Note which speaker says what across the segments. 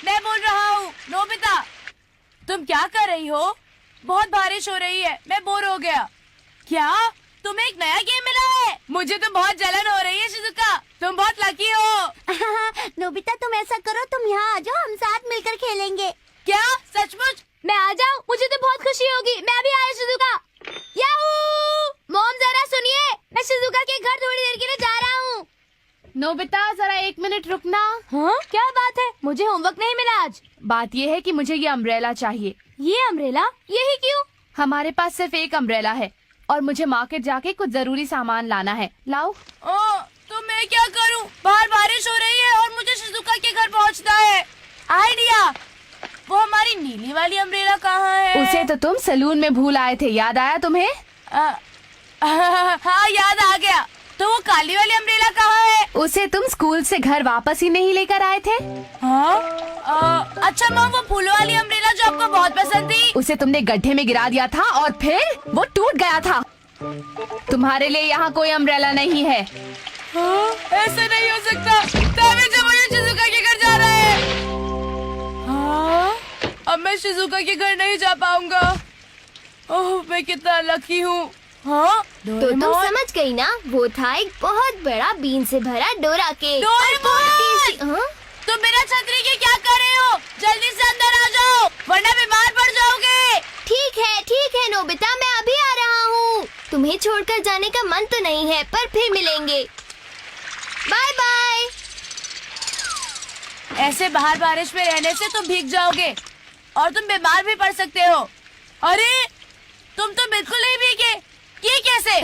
Speaker 1: मैं बोल रहा हूँ। नोबिता, तुम क्या कर रही हो? बहुत बारिश हो रही है, मैं बोर हो गया। क्या तुम्हें एक नया गेम मिला है? मुझे तो बहुत जलन हो रही है शिजुका, तुम बहुत लकी हो।
Speaker 2: नोबिता तुम ऐसा करो, तुम यहाँ आ जाओ, हम साथ मिलकर खेलेंगे।
Speaker 1: क्या सचमुच? मैं आ जाऊँ? मुझे तो बहुत खुशी होगी। मैं भी आया शिजुका। याहू! मॉम जरा सुनिए, मैं शिजुका के घर थोड़ी देर के लिए जा रहा हूँ। नोबिता जरा 1 मिनट रुकना। हाँ क्या बात है? मुझे होमवर्क नहीं मिला आज। बात ये है कि मुझे ये अम्ब्रेला चाहिए। ये अम्ब्रेला? यही क्यों? हमारे पास सिर्फ एक अम्ब्रेला है और मुझे मार्केट जाके कुछ जरूरी सामान लाना है। लाओ। तो मैं क्या करूं? बाहर बारिश हो रही है और मुझे शिजुका के घर पहुंचना है। आइडिया! वो हमारी नीली वाली अम्ब्रेला कहाँ है?
Speaker 3: उसे तो तुम सलून में भूल आए थे, याद आया तुम्हें?
Speaker 1: हाँ याद आ गया। तो वो काली वाली अम्ब्रेला कहाँ है?
Speaker 3: उसे तुम स्कूल से घर वापस ही नहीं लेकर आए थे?
Speaker 1: हाँ? अच्छा माँ, वो फूलों वाली अम्ब्रेला जो आपको बहुत पसंद थी।
Speaker 3: उसे तुमने गड्ढे में गिरा दिया था और फिर वो टूट गया था। तुम्हारे लिए यहाँ कोई अम्ब्रेला नहीं है।
Speaker 1: ऐसा नहीं हो सकता। तभी जब मुझे शिजुका के घर जाना है। हाँ? अब मैं शिजुका के घर नहीं जा पाऊंगा। ओह, मैं कितना लकी हूँ। हाँ?
Speaker 2: तो तुम समझ गई ना, वो था एक बहुत बड़ा बीन से भरा डोरा केक।
Speaker 1: डोरेमोन!
Speaker 2: हाँ?
Speaker 1: तुम बिना छतरी के क्या कर रहे हो? जल्दी से अंदर आ जाओ, वरना बीमार पड़ जाओगे।
Speaker 2: ठीक है नोबिता, मैं अभी आ रहा हूँ। तुम्हें छोड़कर जाने का मन तो नहीं है, पर फिर मिलेंगे। Bye bye.
Speaker 1: ऐसे बाहर बारिश में रहने से तुम भीग जाओगे और तुम बीमार भी पड़ सकते हो। अरे तुम तो बिल्कुल नहीं भीगे, ये कैसे?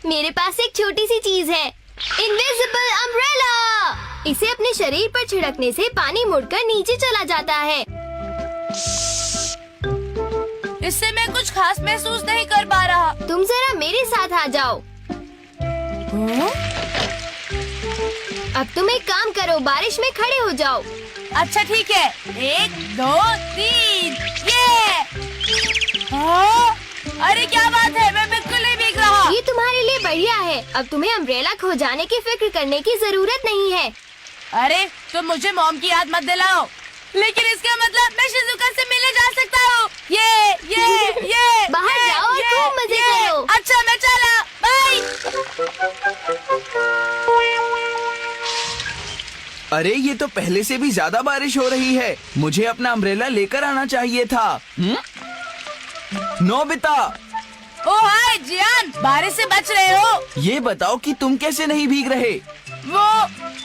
Speaker 2: मेरे पास एक छोटी सी चीज है, इनविजिबल अम्ब्रेला। इसे अपने शरीर पर छिड़कने से पानी मुड़कर नीचे चला जाता है।
Speaker 1: इससे मैं कुछ खास महसूस नहीं कर पा रहा।
Speaker 2: तुम जरा मेरे साथ आ जाओ। अब तुम एक काम करो, बारिश में खड़े हो जाओ।
Speaker 1: अच्छा ठीक है, 1 2 3 ये। हाँ? अरे क्या बात है, मैं बिल्कुल नहीं भीग रहा।
Speaker 2: ये तुम्हारे लिए बढ़िया है। अब तुम्हें अम्ब्रेला खो जाने की फिक्र करने की जरूरत नहीं है।
Speaker 1: अरे तुम मुझे मॉम की याद मत दिलाओ। लेकिन इसका मतलब मैं शिजुका से मिलने जा सकता हूँ। ये
Speaker 2: बाहर जाओ और खूब मजे करो।
Speaker 1: अच्छा मैं चला, बाय।
Speaker 4: अरे ये तो पहले से भी ज्यादा बारिश हो रही है। मुझे अपना अम्ब्रेला लेकर आना चाहिए था। नोबिता!
Speaker 1: ओ हाय जियान, बारिश से बच रहे हो?
Speaker 4: ये बताओ कि तुम कैसे नहीं भीग रहे?
Speaker 1: वो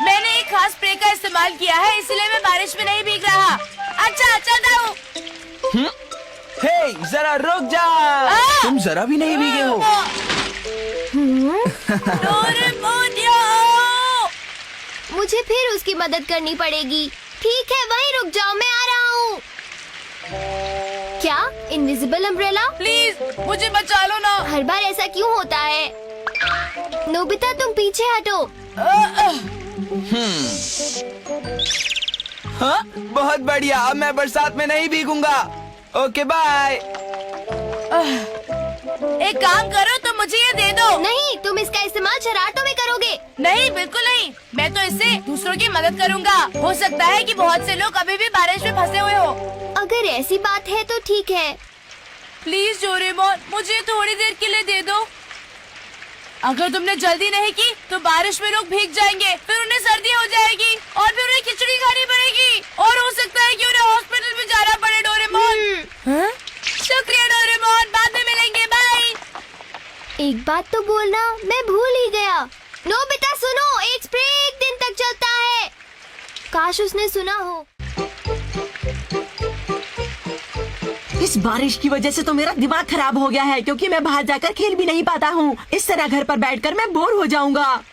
Speaker 1: मैंने एक खास स्प्रे का इस्तेमाल किया है, इसलिए मैं बारिश में नहीं भीग रहा। अच्छा चलता हूँ।
Speaker 4: हे जरा रुक जा, तुम जरा भी नहीं भीगे हो।
Speaker 1: डोरेमोन!
Speaker 2: मुझे फिर उसकी मदद करनी पड़ेगी। ठीक है, वहीं रुक जाओ, मैं आ रहा हूँ। क्या इनविजिबल अम्ब्रेला?
Speaker 1: प्लीज मुझे बचा लो ना।
Speaker 2: हर बार ऐसा क्यों होता है? नोबिता तुम पीछे हटो।
Speaker 4: हाँ बहुत बढ़िया, अब मैं बरसात में नहीं भीगूंगा। Okay bye.
Speaker 1: एक काम करो, तुम मुझे ये दे दो।
Speaker 2: नहीं, तुम इसका इस्तेमाल शरारतों में करोगे।
Speaker 1: नहीं बिल्कुल नहीं, मैं तो इससे दूसरों की मदद करूंगा। हो सकता है कि बहुत से लोग अभी भी बारिश में फंसे हुए हो।
Speaker 2: अगर ऐसी बात है तो ठीक है।
Speaker 1: प्लीज डोरेमोन, मुझे थोड़ी देर के लिए दे दो। अगर तुमने जल्दी नहीं की तो बारिश में लोग भीग जाएंगे, फिर उन्हें सर्दी हो जाएगी और फिर उन्हें खिचड़ी खानी पड़ेगी और हो सकता है कि उन्हें हॉस्पिटल में जाना पड़े। डोरेमोन शुक्रिया डोरेमोन, बाद में मिलेंगे, बाय।
Speaker 2: एक बात तो बोलना मैं भूल ही गया। नोबिता सुनो, एक स्प्रे 1 दिन तक चलता है। काश उसने सुना हो।
Speaker 5: इस बारिश की वजह से तो मेरा दिमाग खराब हो गया है, क्योंकि मैं बाहर जाकर खेल भी नहीं पाता हूँ। इस तरह घर पर बैठकर मैं बोर हो जाऊंगा।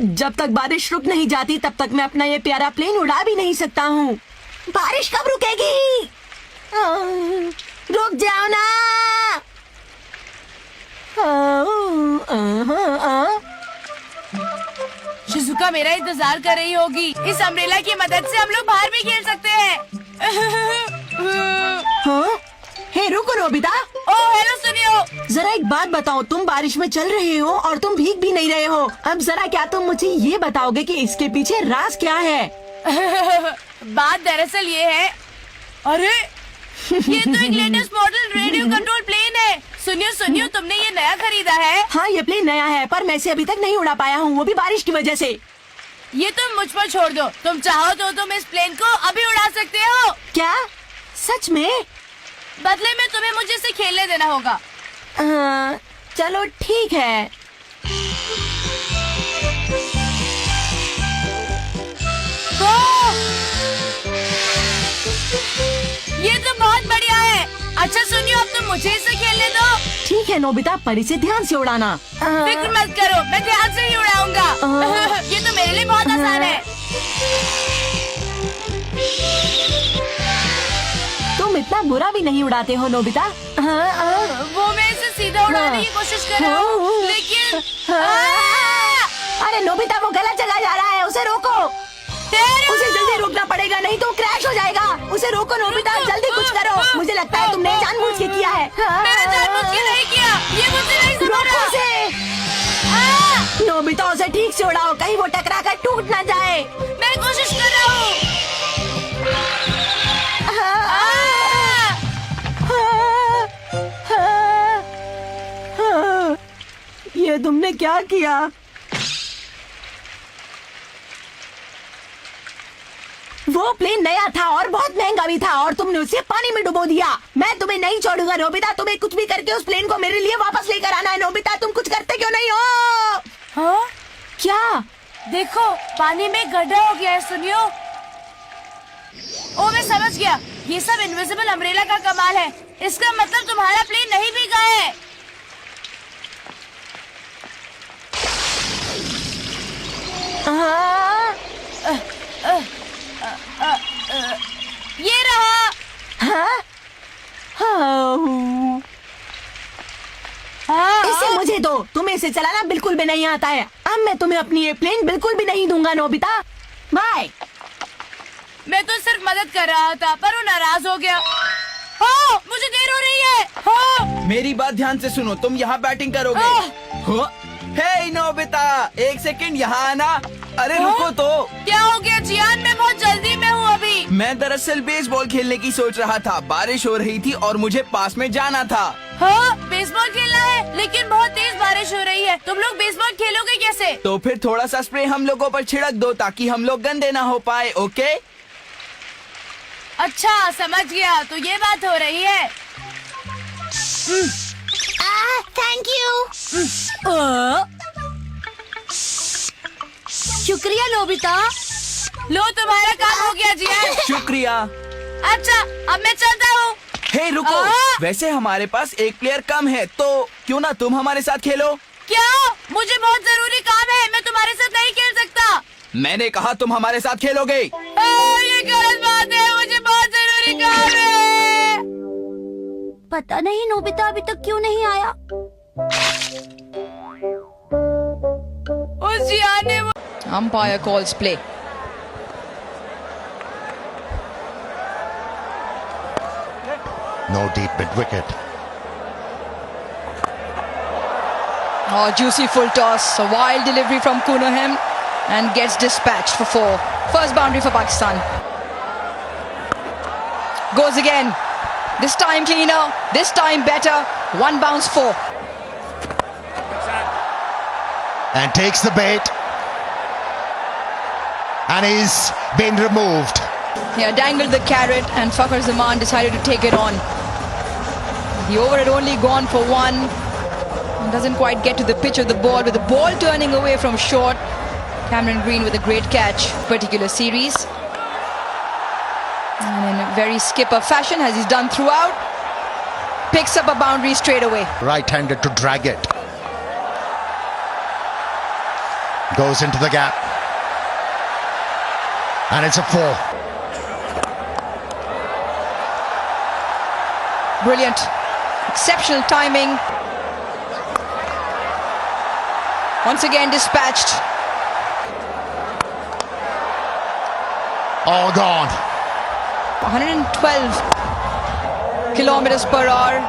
Speaker 5: जब तक बारिश रुक नहीं जाती तब तक मैं अपना ये प्यारा प्लेन उड़ा भी नहीं सकता हूँ। बारिश कब रुकेगी? रुक जाओ ना।
Speaker 1: शिजुका मेरा इंतजार कर रही होगी। इस अम्ब्रेला की मदद से हम लोग बाहर भी खेल सकते हैं।
Speaker 5: हाँ? हे रुको नोबिता,
Speaker 1: ओह हेलो सुनियो।
Speaker 5: जरा एक बात बताओ, तुम बारिश में चल रहे हो और तुम भीग भी नहीं रहे हो। अब जरा क्या तुम मुझे ये बताओगे कि इसके पीछे राज क्या है?
Speaker 3: बात दरअसल ये है, अरे ये तो एक latest model radio control plane है। सुनियो सुनियो, तुमने ये नया खरीदा है?
Speaker 5: हाँ, ये प्लेन नया है, पर मैं इसे अभी तक नहीं उड़ा पाया हूँ, वो भी बारिश की वजह से।
Speaker 3: ये तुम मुझ पर छोड़ दो, तुम चाहो तो तुम इस प्लेन को अभी उड़ा सकते हो।
Speaker 5: क्या? सच में?
Speaker 3: बदले में तुम्हें मुझे इसे खेलने देना होगा।
Speaker 5: चलो ठीक है।
Speaker 3: ये तो बहुत बढ़िया है। अच्छा सुनियो, अब तुम मुझे इसे खेलने दो।
Speaker 5: ठीक है नोबिता, पर इसे ध्यान से उड़ाना।
Speaker 3: फिक्र मत करो, मैं ध्यान से ही उड़ाऊंगा। ये तो मेरे लिए बहुत आसान है।
Speaker 5: तुम इतना बुरा भी नहीं उड़ाते हो नोबिता।
Speaker 3: वो मैं इसे सीधा उड़ाने की कोशिश कर रहा हूँ, लेकिन
Speaker 5: अरे नोबिता, वो गलत जगह जा रहा है, उसे रोको। उसे जल्दी रोकना पड़ेगा, नहीं तो क्रैश हो जाएगा। उसे रोको नोबिता, जल्दी कुछ करो। मुझे लगता है तुमने जानबूझ के किया है।
Speaker 3: मैंने जानबूझ के नहीं किया, ये मुझे नहीं समझ
Speaker 5: रोको
Speaker 3: रहा।
Speaker 5: उसे। नोबिता, उसे ठीक से उड़ाओ, कहीं वो टकरा कर टूट ना जाए।
Speaker 3: मैं कोशिश कर रहा हूँ।
Speaker 5: ये तुमने क्या किया? वो प्लेन नया था और बहुत महंगा भी था, और तुमने उसे पानी में डुबो दिया। मैं तुम्हें नहीं छोड़ूंगा नोबिता, तुम्हें कुछ भी करके उस प्लेन को मेरे लिए वापस लेकर आना है। नोबिता, तुम कुछ करते क्यों नहीं हो?
Speaker 3: हाँ?
Speaker 5: क्या?
Speaker 3: देखो, पानी में गड्ढा हो गया है। सुनियो, ओ मैं समझ गया, ये सब इनविजिबल अम्ब्रेला का कमाल है। इसका मतलब तुम्हारा प्लेन नहीं भीगा है। ये रहा।
Speaker 5: हाँ? इसे मुझे दो, तुम्हें इसे चलाना बिल्कुल भी नहीं आता है। अब मैं तुम्हें अपनी ये प्लेन बिल्कुल भी नहीं दूंगा नोबिता। बाय।
Speaker 3: मैं तो सिर्फ मदद कर रहा था, पर वो नाराज हो गया। हो, मुझे देर हो रही है। हो।
Speaker 4: मेरी बात ध्यान से सुनो, तुम यहाँ बैटिंग करोगे। हो? हे नोबिता, एक सेकंड यहाँ आना। अरे रुको तो।
Speaker 3: क्या हो गया जियान? मैं बहुत जल्दी में हूँ अभी।
Speaker 4: मैं दरअसल बेसबॉल खेलने की सोच रहा था, बारिश हो रही थी और मुझे पास में जाना था।
Speaker 3: हाँ, बेसबॉल खेलना है, लेकिन बहुत तेज बारिश हो रही है। तुम लोग बेसबॉल खेलोगे कैसे?
Speaker 4: तो फिर थोड़ा सा स्प्रे हम लोगों पर छिड़क दो, ताकि हम लोग गंदे ना हो पाए। ओके?
Speaker 3: अच्छा, समझ गया। तो ये बात हो रही है।
Speaker 2: Thank you.
Speaker 1: शुक्रिया नोबिता।
Speaker 3: लो, तुम्हारा काम हो गया जियान।
Speaker 4: शुक्रिया।
Speaker 3: अच्छा, अब मैं चलता हूँ।
Speaker 4: हे रुको, वैसे हमारे पास एक प्लेयर कम है, तो क्यों ना तुम हमारे साथ खेलो?
Speaker 3: क्या? मुझे बहुत जरूरी काम है, मैं तुम्हारे साथ नहीं खेल सकता।
Speaker 4: मैंने कहा तुम हमारे साथ खेलोगे।
Speaker 3: ये गलत बात है, मुझे बहुत जरूरी काम है।
Speaker 1: पता नहीं नोबिता अभी तक क्यों नहीं आया।
Speaker 3: उस जियान ने
Speaker 6: Umpire calls play.
Speaker 7: No deep mid wicket.
Speaker 6: Oh, juicy full toss. A wild delivery from Cunningham and gets dispatched for 4. First boundary for Pakistan. Goes again. This time cleaner. This time better. One bounce 4.
Speaker 7: And takes the bait. And he's been removed.
Speaker 6: Yeah, dangled the carrot and Fakhar Zaman decided to take it on. The over had only gone for 1. And doesn't quite get to the pitch of the ball, with the ball turning away from short. Cameron Green with a great catch, particular series. And in a very skipper fashion, as he's done throughout, picks up a boundary straight away.
Speaker 7: Right-handed to drag it. Goes into the gap. And it's a 4.
Speaker 6: Brilliant. Exceptional timing. Once again dispatched.
Speaker 7: All gone.
Speaker 6: 112 kilometers per hour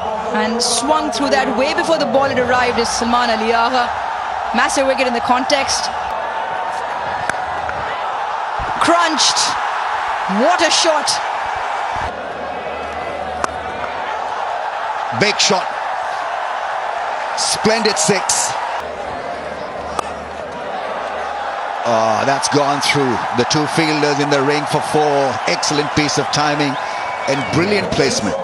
Speaker 6: and swung through that way before the ball had arrived is Salman Ali Agha. Massive wicket in the context. crunched. What a shot.
Speaker 7: Big shot. Splendid six. That's gone through the two fielders in the ring for four. Excellent piece of timing and brilliant placement.